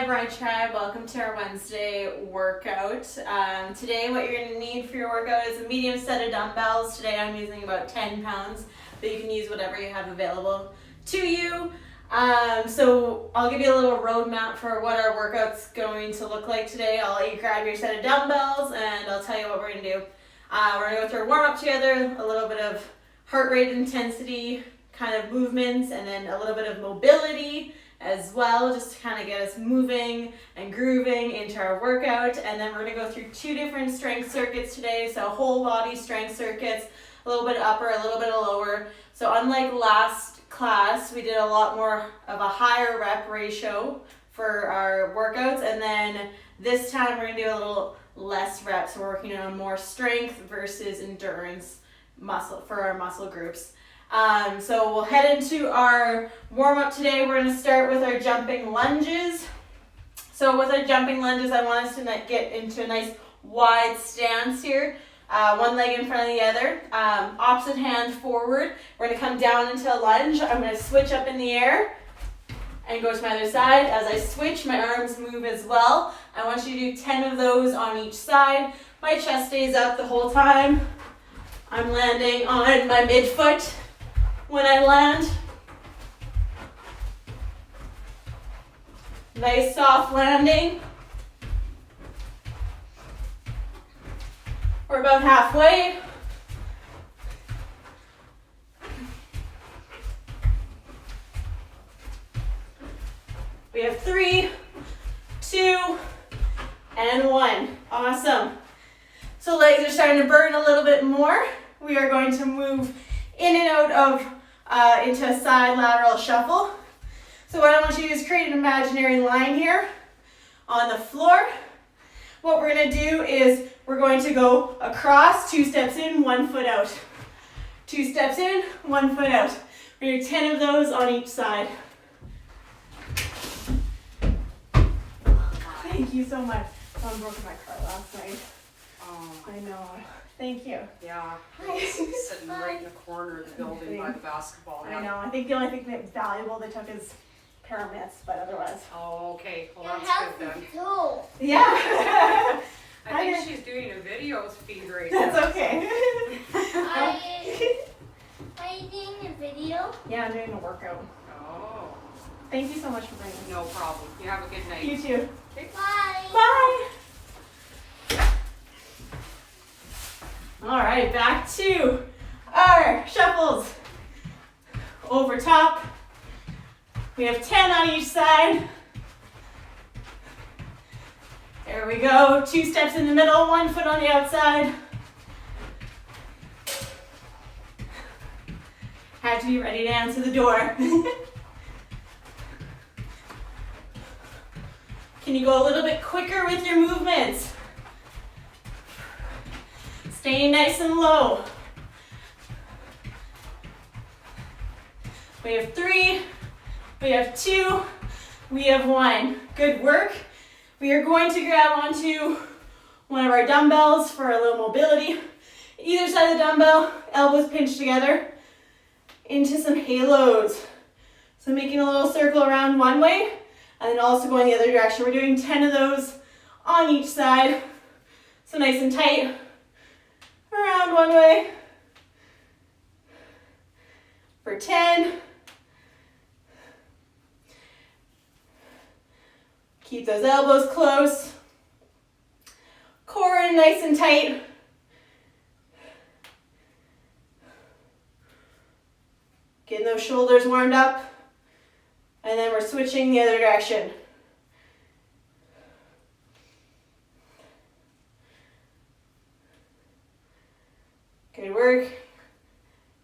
Hi Bride Tribe, welcome to our Wednesday workout. Today what you're going to need for your workout is a medium set of dumbbells. Today I'm using about 10 pounds, but you can use whatever you have available to you. So I'll give you a little roadmap for what our workout's going to look like today. I'll let you grab your set of dumbbells and I'll tell you what we're going to do. We're going to go through a warm up together, a little bit of heart rate intensity kind of movements, and then a little bit of mobility as well, just to kind of get us moving and grooving into our workout. And then we're going to go through 2 different strength circuits today, so whole body strength circuits, a little bit upper, a little bit of lower. So unlike last class, we did a lot more of a higher rep ratio for our workouts, and then this time we're going to do a little less reps. We're working on more strength versus endurance muscle for our muscle groups. So we'll head into our warm-up today. We're going to start with our jumping lunges. So with our jumping lunges, I want us to get into a nice wide stance here. One leg in front of the other. Opposite hand forward. We're going to come down into a lunge. I'm going to switch up in the air and go to my other side. As I switch, my arms move as well. I want you to do 10 of those on each side. My chest stays up the whole time. I'm landing on my midfoot when I land. Nice soft landing. We're about halfway. We have 3, 2, and 1. Awesome. So legs are starting to burn a little bit more. We are going to move in and out of into a side lateral shuffle. So what I want you to do is create an imaginary line here on the floor. What we're going to do is we're going to go across, 2 steps in, 1 foot out. 2 steps in, 1 foot out. We're going to do 10 of those on each side. Thank you so much. Someone broke my car last night. Oh, I know. Thank you. yeah. He's sitting right in the corner of the building by the basketball. I know. I think the only thing that's valuable they took is pyramids, but otherwise. Oh, okay. Well, that's good then. Yeah. I think she's doing a video feed right That's now. okay. Are you doing a video? Yeah, I'm doing a workout. Oh, Thank you so much for bringing me. no problem. You have a good night. You too. Okay. Bye. Bye. All right, back to our shuffles. Over top. We have 10 on each side. There we go. 2 steps in the middle, 1 foot on the outside. Had to be ready to answer the door. Can you go a little bit quicker with your movements? Staying nice and low. We have 3, we have 2, we have 1. Good work. We are going to grab onto one of our dumbbells for a little mobility. Either side of the dumbbell, elbows pinched together into some halos. So making a little circle around one way and then also going the other direction. We're doing 10 of those on each side. So nice and tight. Around one way for 10. Keep those elbows close. Core in nice and tight. Getting those shoulders warmed up. And then we're switching the other direction. Good work.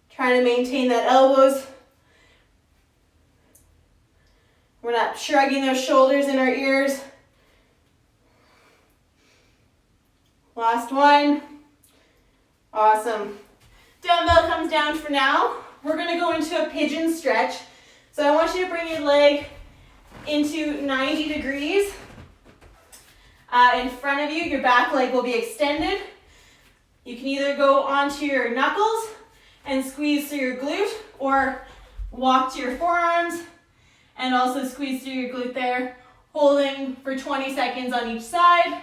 Trying to maintain that elbows. We're not shrugging those shoulders in our ears. Last one. Awesome. Dumbbell comes down for now. We're going to go into a pigeon stretch. So I want you to bring your leg into 90 degrees. In front of you, your back leg will be extended. You can either go onto your knuckles and squeeze through your glute, or walk to your forearms and also squeeze through your glute there, Holding for 20 seconds on each side.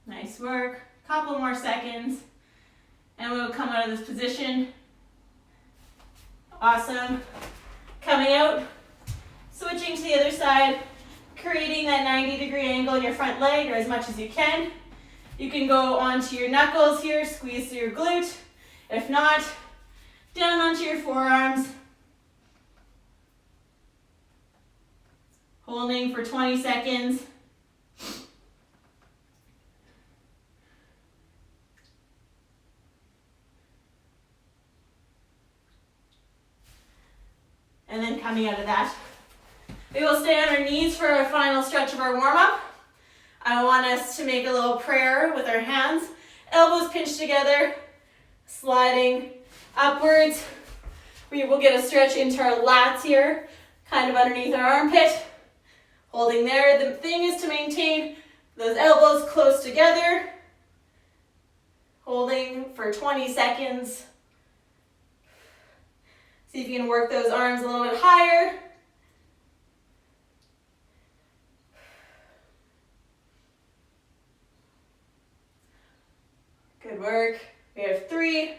Nice work. Couple more seconds. And we'll come out of this position. Awesome. Coming out, switching to the other side, creating that 90-degree angle in your front leg, or as much as you can. You can go onto your knuckles here, squeeze through your glute. If not, down onto your forearms. Holding for 20 seconds. And then coming out of that, we will stay on our knees for our final stretch of our warm-up. I want us to make a little prayer with our hands, elbows pinched together, sliding upwards. We will get a stretch into our lats here, kind of underneath our armpit. Holding there. The thing is to maintain those elbows close together. Holding for 20 seconds. See if you can work those arms a little bit higher. Good work. We have 3,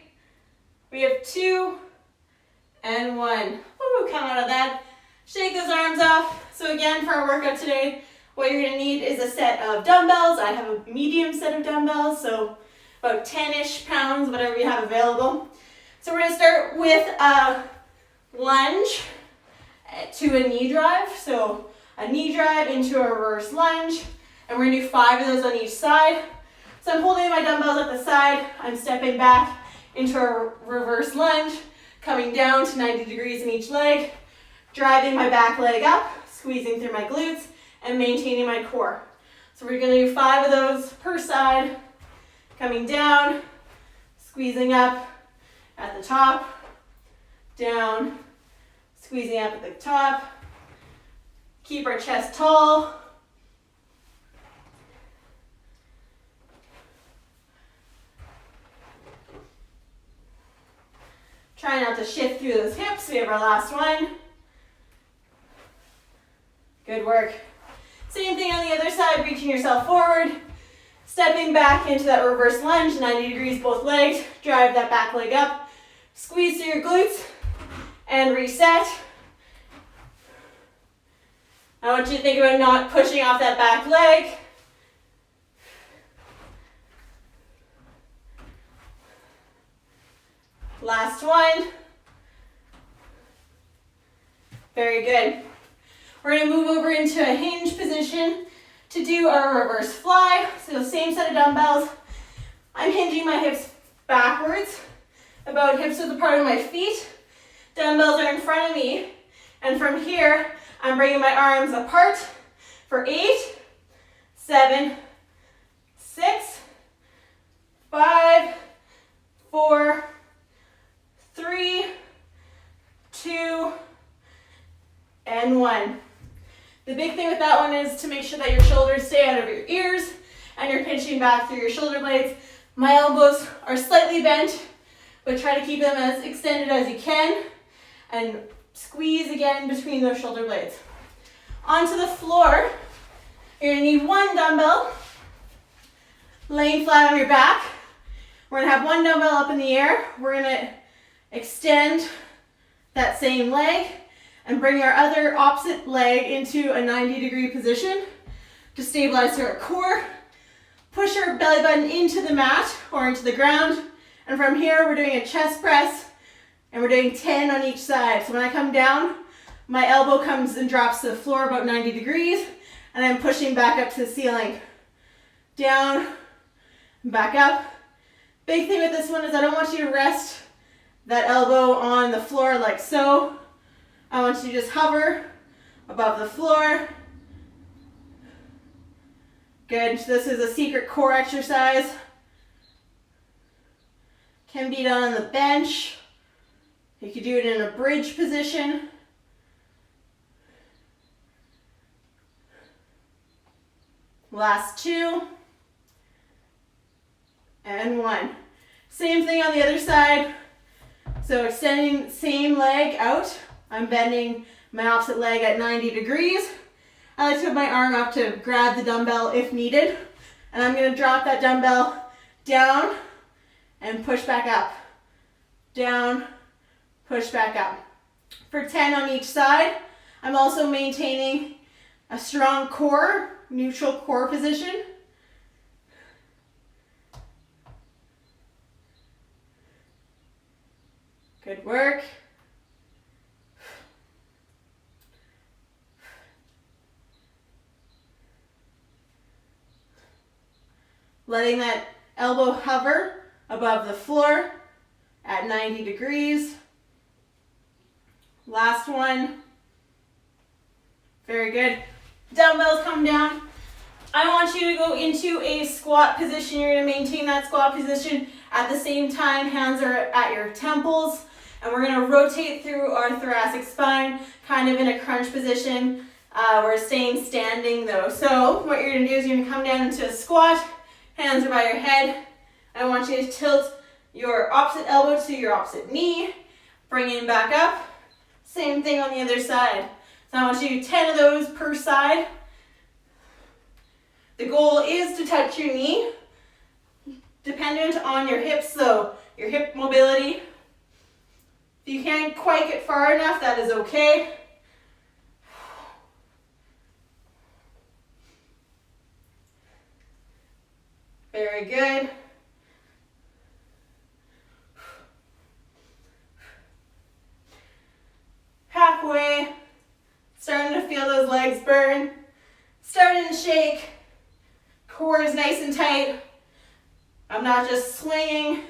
we have 2, and 1. Woo, come out of that. Shake those arms off. So again, for our workout today, what you're gonna need is a set of dumbbells. I have a medium set of dumbbells, so about 10-ish pounds, whatever you have available. So we're gonna start with a lunge to a knee drive. So a knee drive into a reverse lunge, and we're gonna do 5 of those on each side. So I'm holding my dumbbells at the side, I'm stepping back into a reverse lunge, coming down to 90 degrees in each leg, driving my back leg up, squeezing through my glutes, and maintaining my core. So we're gonna do 5 of those per side, coming down, squeezing up at the top, down, squeezing up at the top. Keep our chest tall. Try not to shift through those hips. We have our last one. Good work. Same thing on the other side, reaching yourself forward, stepping back into that reverse lunge, 90 degrees both legs, drive that back leg up, squeeze through your glutes, and reset. I want you to think about not pushing off that back leg. Last one. Very good. We're going to move over into a hinge position to do our reverse fly. So same set of dumbbells. I'm hinging my hips backwards, about hips width apart of my feet. Dumbbells are in front of me. And from here, I'm bringing my arms apart for 8, 7, 6, 5, 4, 3, 2, and 1. The big thing with that one is to make sure that your shoulders stay out of your ears and you're pinching back through your shoulder blades. My elbows are slightly bent, but try to keep them as extended as you can and squeeze again between those shoulder blades. Onto the floor, you're gonna need 1 dumbbell, laying flat on your back. We're gonna have 1 dumbbell up in the air. We're gonna extend that same leg and bring our other opposite leg into a 90-degree position to stabilize our core. Push our belly button into the mat or into the ground. And from here, we're doing a chest press and we're doing 10 on each side. So when I come down, my elbow comes and drops to the floor about 90 degrees and I'm pushing back up to the ceiling. Down, back up. Big thing with this one is I don't want you to rest that elbow on the floor like so. I want you to just hover above the floor. Good. This is a secret core exercise. Can be done on the bench. You could do it in a bridge position. Last 2. And 1. Same thing on the other side. So extending the same leg out. I'm bending my opposite leg at 90 degrees. I like to put my arm up to grab the dumbbell if needed. And I'm going to drop that dumbbell down and push back up. Down, push back up. For 10 on each side, I'm also maintaining a strong core, neutral core position. Good work. Letting that elbow hover above the floor at 90 degrees. Last one. Very good. Dumbbells come down. I want you to go into a squat position. You're going to maintain that squat position. At the same time, hands are at your temples. And we're going to rotate through our thoracic spine, kind of in a crunch position. We're staying standing though. So what you're going to do is you're going to come down into a squat. Hands are by your head. I want you to tilt your opposite elbow to your opposite knee. Bring it back up. Same thing on the other side. So I want you to do 10 of those per side. The goal is to touch your knee, dependent on your hips, so your hip mobility. If you can't quite get far enough, that is okay. Very good. Halfway. Starting to feel those legs burn. Starting to shake. Core is nice and tight. I'm not just swinging.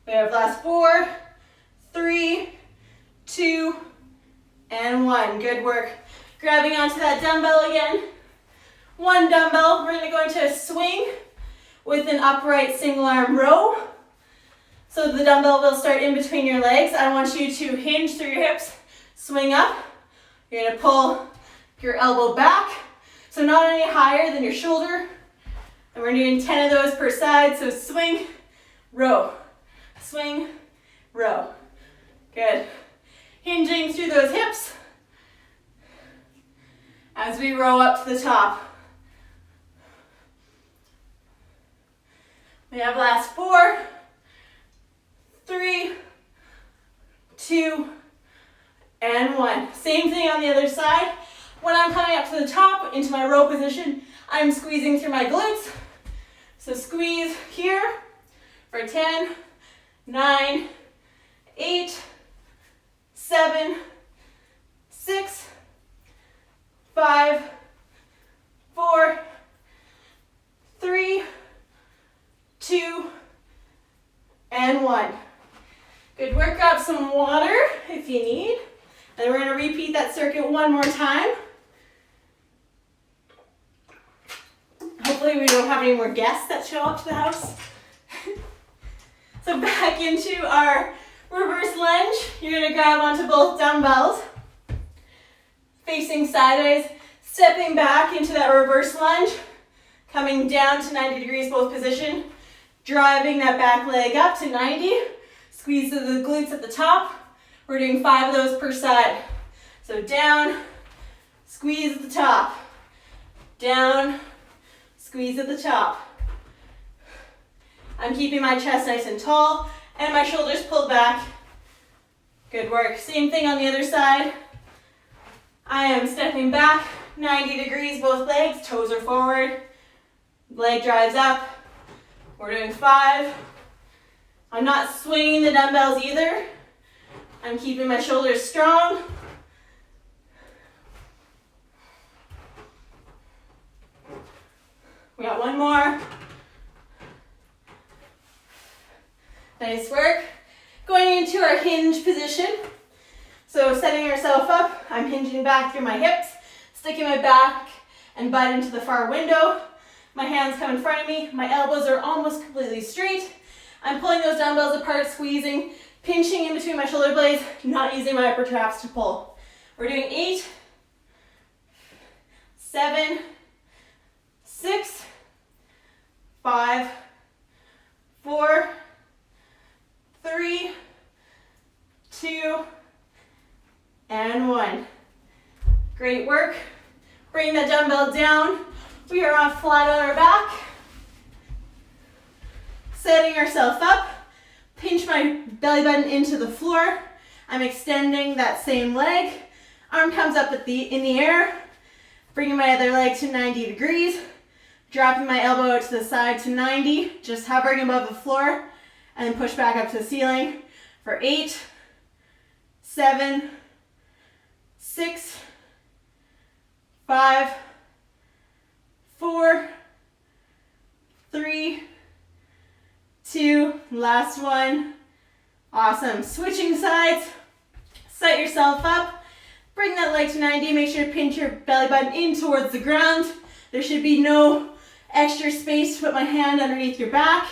We have last 4, 3, 2, and 1. Good work. Grabbing onto that dumbbell again. 1 dumbbell. We're going to go into a swing with an upright single arm row. So the dumbbell will start in between your legs. I want you to hinge through your hips, swing up. You're going to pull your elbow back. So not any higher than your shoulder. And we're doing 10 of those per side. So swing, row, swing, row. Good. Hinging through those hips as we row up to the top. We have last 4, 3, 2, and 1. Same thing on the other side. When I'm coming up to the top into my row position, I'm squeezing through my glutes. So squeeze here for 10, 9, 8, 7, 6, 5, 4, 3, 2, and 1. Good work. Grab some water if you need. And we're going to repeat that circuit one more time. Hopefully we don't have any more guests that show up to the house. So back into our reverse lunge. You're going to grab onto both dumbbells, facing sideways, stepping back into that reverse lunge, coming down to 90 degrees both position, driving that back leg up to 90, squeeze the glutes at the top. We're doing 5 of those per side. So down, squeeze at the top, down, squeeze at the top. I'm keeping my chest nice and tall and my shoulders pulled back. Good work. Same thing on the other side. I am stepping back 90 degrees, both legs, toes are forward, leg drives up. We're doing 5. I'm not swinging the dumbbells either. I'm keeping my shoulders strong. We got 1 more. Nice work. Going into our hinge position. So setting ourselves up, I'm hinging back through my hips, sticking my back and butt into the far window. My hands come in front of me. My elbows are almost completely straight. I'm pulling those dumbbells apart, squeezing, pinching in between my shoulder blades, not using my upper traps to pull. We're doing 8, 7, 6, 5, 4, 3, 2, and 1. Great work. Bring the dumbbell down. We are on flat on our back. Setting ourselves up. Pinch my belly button into the floor. I'm extending that same leg. Arm comes up in the air. Bringing my other leg to 90 degrees. Dropping my elbow out to the side to 90. Just hovering above the floor. And then push back up to the ceiling for 8, 7, 6, 5, 4, 3, 2, last one. Awesome. Switching sides. Set yourself up. Bring that leg to 90. Make sure to pinch your belly button in towards the ground. There should be no extra space to put my hand underneath your back.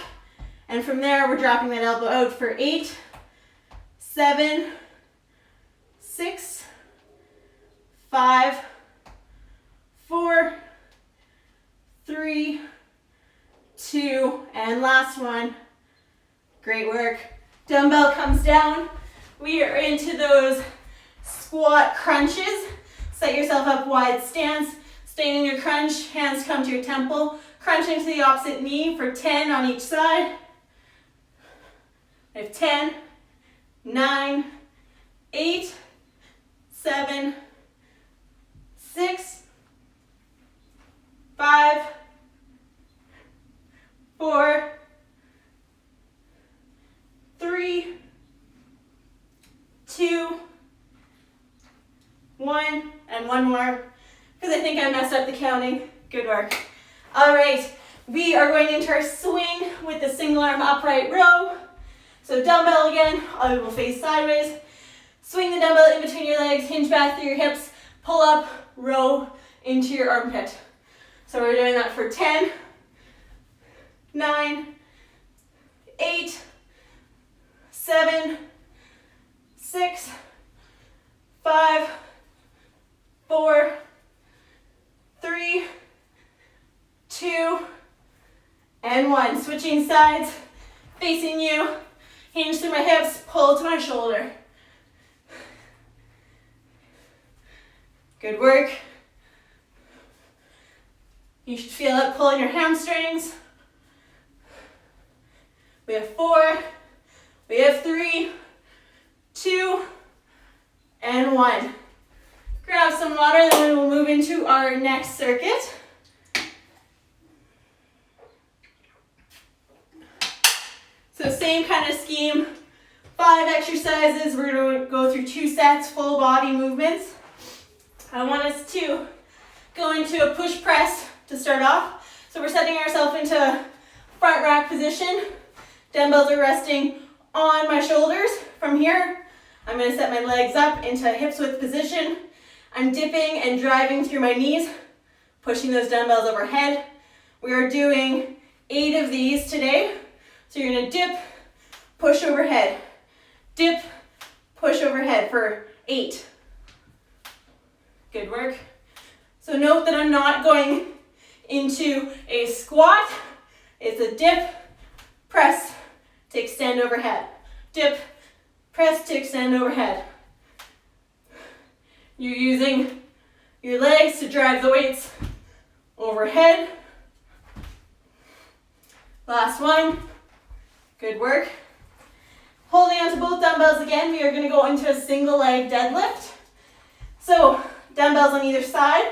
And from there, we're dropping that elbow out for 8, 7, 6, 5, 4, 3, 2, and last one. Great work. Dumbbell comes down. We are into those squat crunches. Set yourself up wide stance. Staying in your crunch. Hands come to your temple. Crunch into the opposite knee for 10 on each side. We have 10, 9, 8, 7, 6, 5, 4, 3, 2, 1, and one more, because I think I messed up the counting. Good work. All right, we are going into our swing with the single arm upright row. So dumbbell again, I will face sideways. Swing the dumbbell in between your legs, hinge back through your hips, pull up, row into your armpit. So we're doing that for 10, 9, 8, 7, 6, 5, 4, 3, 2, and 1. Switching sides, facing you. Hinge through my hips, pull to my shoulder. Good work. You should feel it pulling your hamstrings. We have 4, we have 3, 2, and 1. Grab some water, then we will move into our next circuit. So same kind of scheme, 5 exercises. We're going to go through 2 sets, full body movements. I want us to go into a push press to start off. So we're setting ourselves into front rack position. Dumbbells are resting on my shoulders. From here, I'm going to set my legs up into hips width position. I'm dipping and driving through my knees, pushing those dumbbells overhead. We are doing 8 of these today. So you're gonna dip, push overhead, dip, push overhead for 8. Good work. So note that I'm not going into a squat. It's a dip, press to extend overhead. Dip, press to extend overhead. You're using your legs to drive the weights overhead. Last one. Good work. Holding onto both dumbbells again, we are going to go into a single leg deadlift. So dumbbells on either side.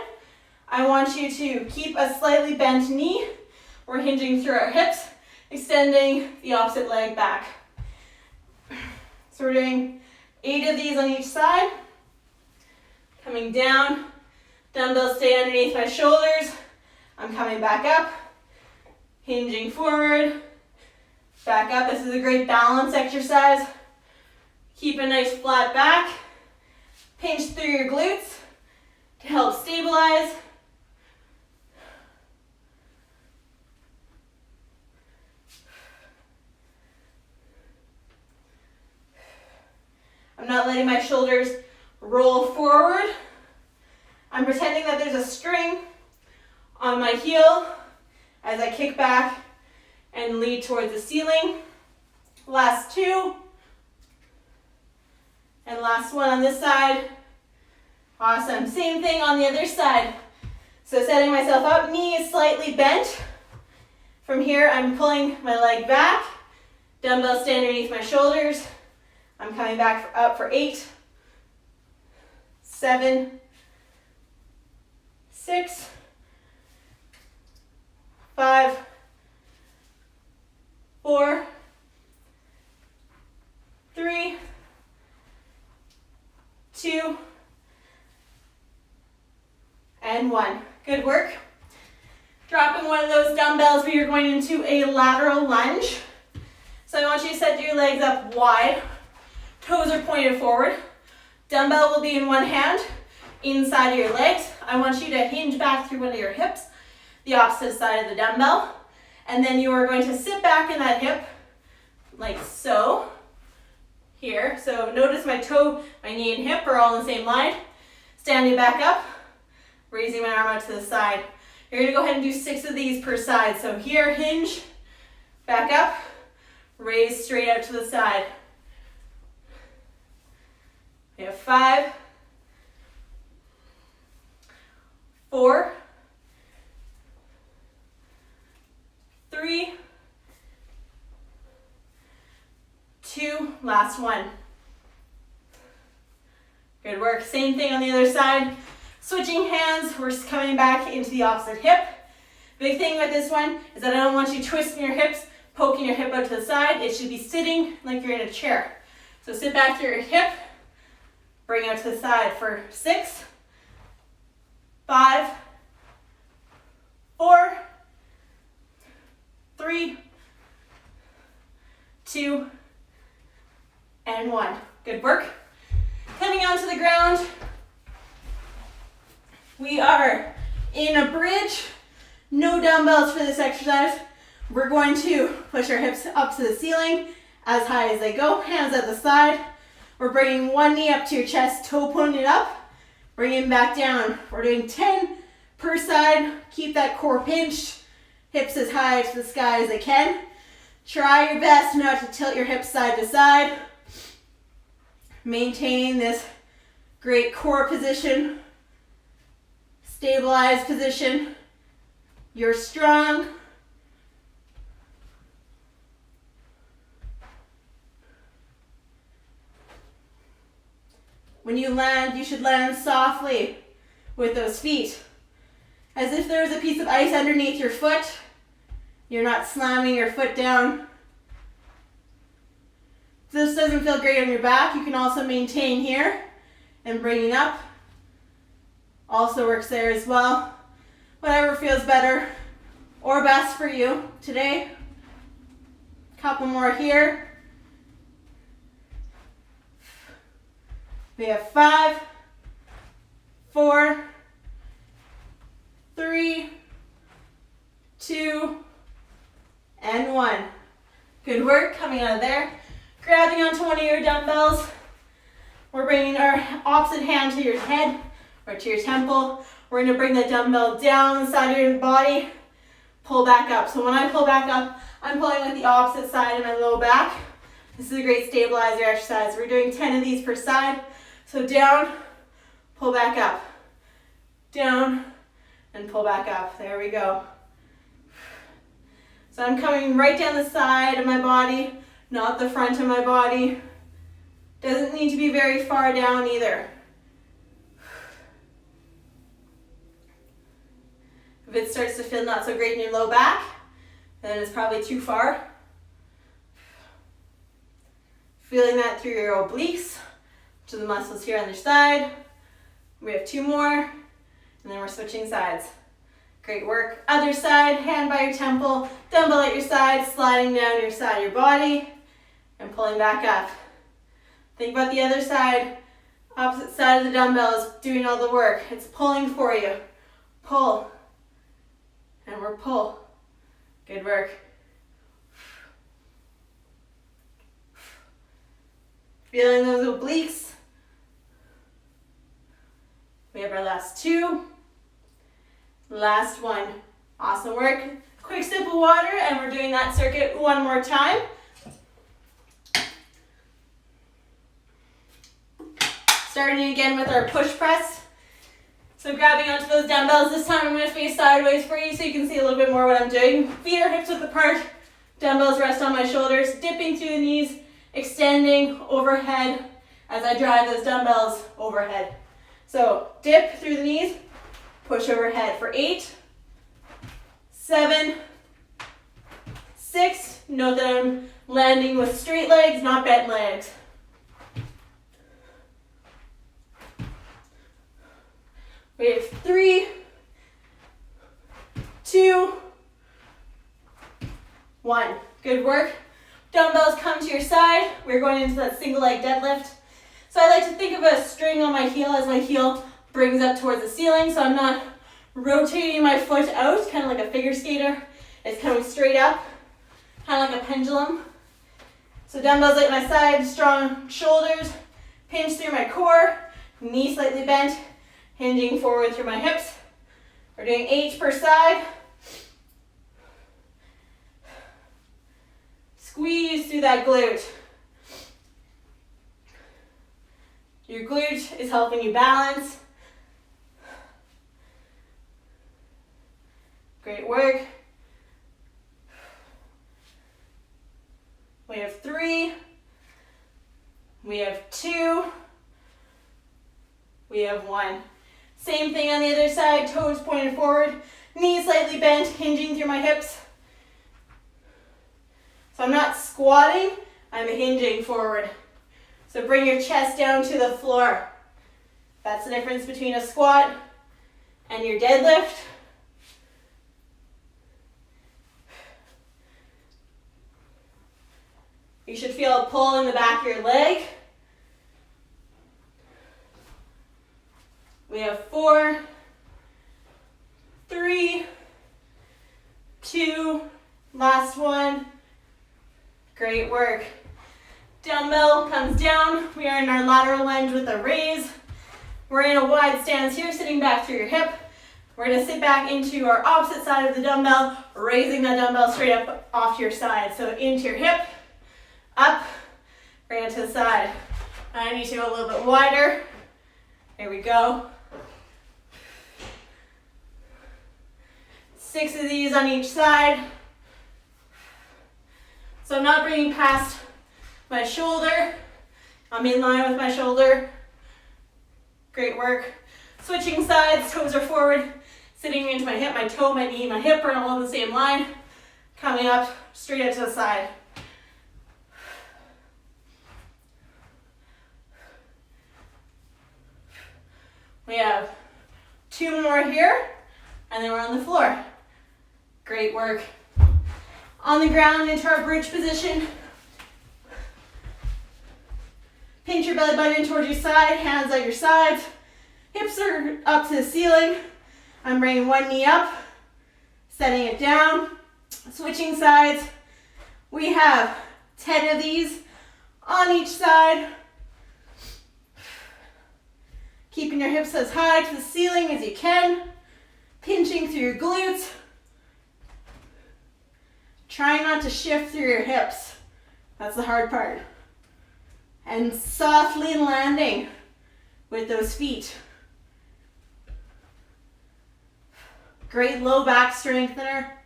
I want you to keep a slightly bent knee. We're hinging through our hips, extending the opposite leg back. So we're doing 8 of these on each side. Coming down, dumbbells stay underneath my shoulders. I'm coming back up, hinging forward. Back up. This is a great balance exercise. Keep a nice flat back. Pinch through your glutes to help stabilize. I'm not letting my shoulders roll forward. I'm pretending that there's a string on my heel as I kick back and lead towards the ceiling. Last 2. And last one on this side. Awesome. Same thing on the other side. So setting myself up, knee is slightly bent. From here, I'm pulling my leg back. Dumbbells stand underneath my shoulders. I'm coming back up for 8, 7, 6, 5, 4, 3, 2, and 1. Good work. Dropping one of those dumbbells, we are going into a lateral lunge. So I want you to set your legs up wide. Toes are pointed forward. Dumbbell will be in one hand, inside of your legs. I want you to hinge back through one of your hips, the opposite side of the dumbbell. And then you are going to sit back in that hip, like so, here. So notice my toe, my knee and hip are all in the same line. Standing back up, raising my arm out to the side. You're gonna go ahead and do 6 of these per side. So here, hinge, back up, raise straight out to the side. We have 5, 4, 3, 2, last one. Good work. Same thing on the other side. Switching hands, we're coming back into the opposite hip. Big thing with this one is that I don't want you twisting your hips, poking your hip out to the side. It should be sitting like you're in a chair. So sit back through your hip, bring out to the side for 6, 5, 4, 3, 2, and 1. Good work. Coming onto the ground, we are in a bridge. No dumbbells for this exercise. We're going to push our hips up to the ceiling as high as they go, hands at the side. We're bringing one knee up to your chest, toe pointed up, bringing back down. We're doing 10 per side. Keep that core pinched, hips as high to the sky as they can. Try your best not to tilt your hips side to side. Maintain this great core position, stabilized position. You're strong. When you land, you should land softly with those feet, as if there was a piece of ice underneath your foot. You're not slamming your foot down. If this doesn't feel great on your back, you can also maintain here and bringing up. Also works there as well. Whatever feels better or best for you today. Couple more here. We have 5, 4, 3, 2, and 1. Good work. Coming out of there, grabbing onto one of your dumbbells. We're bringing our opposite hand to your head or to your temple. We're going to bring the dumbbell down the side of your body, pull back up. So when I pull back up, I'm pulling with the opposite side of my low back. This is a great stabilizer exercise. We're doing 10 of these per side. So down, pull back up, down, and pull back up. There we go. So I'm coming right down the side of my body, not the front of my body. Doesn't need to be very far down either. If it starts to feel not so great in your low back, then it's probably too far. Feeling that through your obliques, to the muscles here on your side. We have 2 more, and then we're switching sides. Great work. Other side, hand by your temple, dumbbell at your side, sliding down your side of your body, and pulling back up. Think about the other side, opposite side of the dumbbell is doing all the work. It's pulling for you. Pull, and we're pull. Good work. Feeling those obliques. We have our last 2. Last one. Awesome work. Quick sip of water, and we're doing that circuit one more time. Starting again with our push press. So grabbing onto those dumbbells, this time I'm going to face sideways for you so you can see a little bit more what I'm doing. Feet are hips width apart, dumbbells rest on my shoulders, dipping through the knees, extending overhead as I drive those dumbbells overhead. So dip through the knees, push overhead for 8, 7, 6. Note that I'm landing with straight legs, not bent legs. 3, 2, 1. Good work. Dumbbells come to your side. We're going into that single leg deadlift. So I like to think of a string on my heel as my heel brings up towards the ceiling, so I'm not rotating my foot out, kind of like a figure skater. It's coming straight up, kind of like a pendulum. So dumbbells at my side, strong shoulders, pinch through my core, knee slightly bent, hinging forward through my hips. We're doing 8 per side. Squeeze through that glute. Your glute is helping you balance. Great work. We have 3. We have 2. We have 1. Same thing on the other side, toes pointed forward, knees slightly bent, hinging through my hips. So I'm not squatting, I'm hinging forward. So bring your chest down to the floor. That's the difference between a squat and your deadlift. You should feel a pull in the back of your leg. We have 4, 3, 2, last one. Great work. Dumbbell comes down. We are in our lateral lunge with a raise. We're in a wide stance here, sitting back through your hip. We're going to sit back into our opposite side of the dumbbell, raising that dumbbell straight up off to your side. So into your hip, up, bring it to the side. I need to go a little bit wider. There we go. 6 of these on each side. So I'm not bringing past my shoulder. I'm in line with my shoulder. Great work. Switching sides, toes are forward, sitting into my hip, my toe, my knee, my hip are all on the same line. Coming up, straight out to the side. We have 2 more here, and then we're on the floor. Great work. On the ground into our bridge position. Pinch your belly button towards your side, hands at your sides. Hips are up to the ceiling. I'm bringing one knee up, setting it down. Switching sides. We have 10 of these on each side. Keeping your hips as high to the ceiling as you can. Pinching through your glutes. Try not to shift through your hips. That's the hard part. And softly landing with those feet. Great low back strengthener.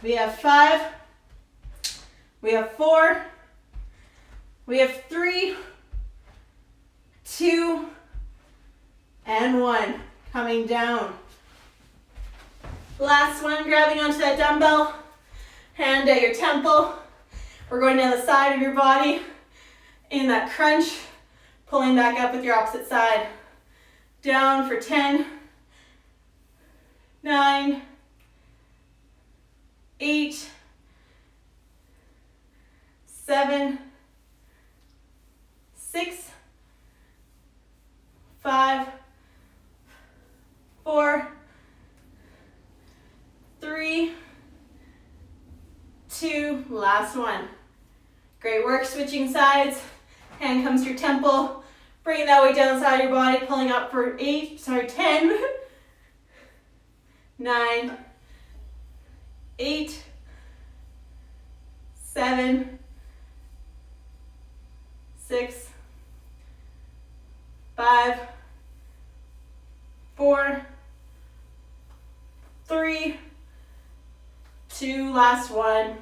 We have 5. We have 4. We have 3, 2, and 1. Coming down. Last one, grabbing onto that dumbbell. Hand at your temple. We're going down the side of your body in that crunch. Pulling back up with your opposite side. Down for 10, 9, 8, 7, 6, 5, 4, 3, 2, last one. Great work, switching sides. Hand comes to your temple. Bringing that weight down the side of your body, pulling up for 10, 9, 8, 7, 6, 5, 4, 3, 2, last one.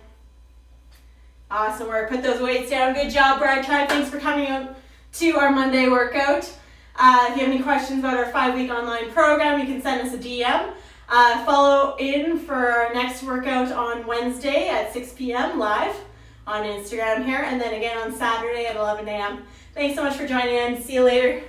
Awesome work. Put those weights down. Good job, Brad Tribe. Thanks for coming out to our Monday workout. If you have any questions about our 5-week online program, you can send us a DM. Follow in for our next workout on Wednesday at 6 p.m. live on Instagram here, and then again on Saturday at 11 a.m. Thanks so much for joining in. See you later.